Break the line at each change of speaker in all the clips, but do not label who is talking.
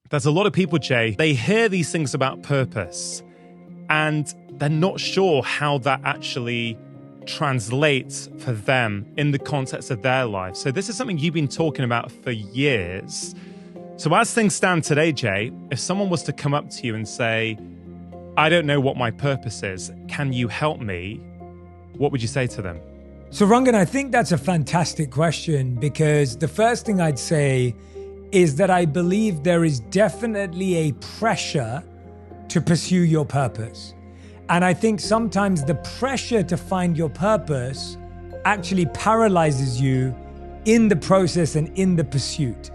There's a lot of people, Jay, they hear these things about purpose and they're not sure how that actually translates for them in the context of their life. So this is something you've been talking about for years. So as things stand today, Jay, if someone was to come up to you and say, I don't know what my purpose is, can you help me? What would you say to them?
So Rangan, I think that's a fantastic question, because the first thing I'd say is that I believe there is definitely a pressure to pursue your purpose. And I think sometimes the pressure to find your purpose actually paralyzes you in the process and in the pursuit.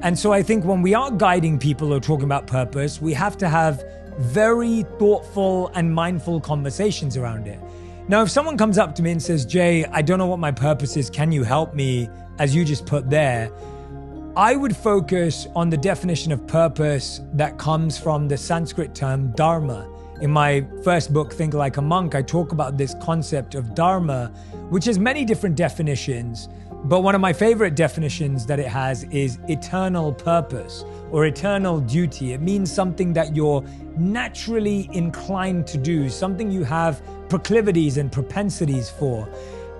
And so I think when we are guiding people or talking about purpose, we have to have very thoughtful and mindful conversations around it. Now, if someone comes up to me and says, Jay, I don't know what my purpose is, can you help me? As you just put there, I would focus on the definition of purpose that comes from the Sanskrit term Dharma. In my first book, Think Like a Monk, I talk about this concept of Dharma, which has many different definitions. But one of my favorite definitions that it has is eternal purpose or eternal duty. It means something that you're naturally inclined to do, something you have proclivities and propensities for.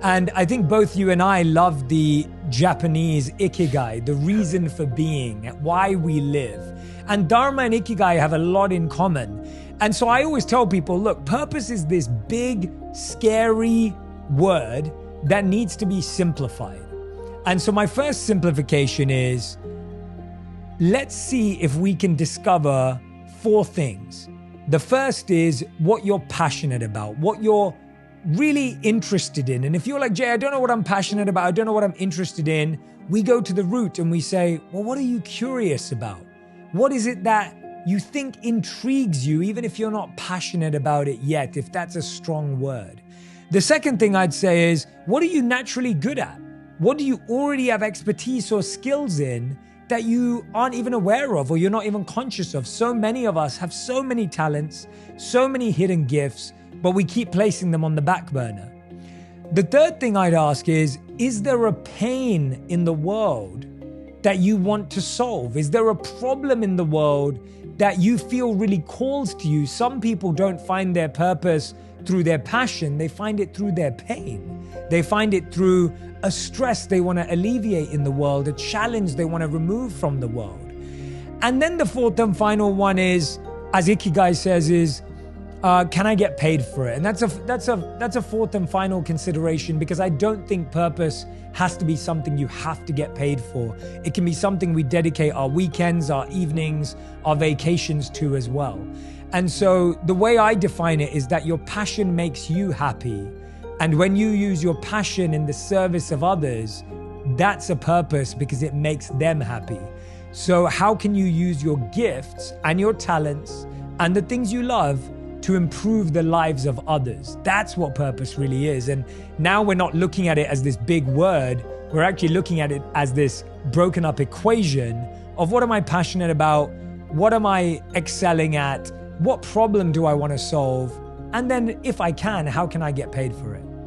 And I think both you and I love the Japanese Ikigai, the reason for being, why we live. And Dharma and Ikigai have a lot in common. And so I always tell people, look, purpose is this big, scary word that needs to be simplified. And so my first simplification is, let's see if we can discover 4 things. The first is what you're passionate about, what you're really interested in. And if you're like, Jay, I don't know what I'm passionate about, I don't know what I'm interested in, we go to the root and we say, well, what are you curious about? What is it that you think intrigues you, even if you're not passionate about it yet, if that's a strong word? The second thing I'd say is, what are you naturally good at? What do you already have expertise or skills in that you aren't even aware of or you're not even conscious of? So many of us have so many talents, so many hidden gifts, but we keep placing them on the back burner. The third thing I'd ask is there a pain in the world that you want to solve? Is there a problem in the world that you feel really calls to you? Some people don't find their purpose through their passion, they find it through their pain. They find it through a stress they want to alleviate in the world, a challenge they want to remove from the world. And then the fourth and final one is, as Ikigai says, is can I get paid for it? And that's a fourth and final consideration, because I don't think purpose has to be something you have to get paid for. It can be something we dedicate our weekends, our evenings, our vacations to as well. And so the way I define it is that your passion makes you happy. And when you use your passion in the service of others, that's a purpose because it makes them happy. So how can you use your gifts and your talents and the things you love to improve the lives of others? That's what purpose really is. And now we're not looking at it as this big word. We're actually looking at it as this broken up equation of what am I passionate about? What am I excelling at? What problem do I want to solve? And then if I can, how can I get paid for it?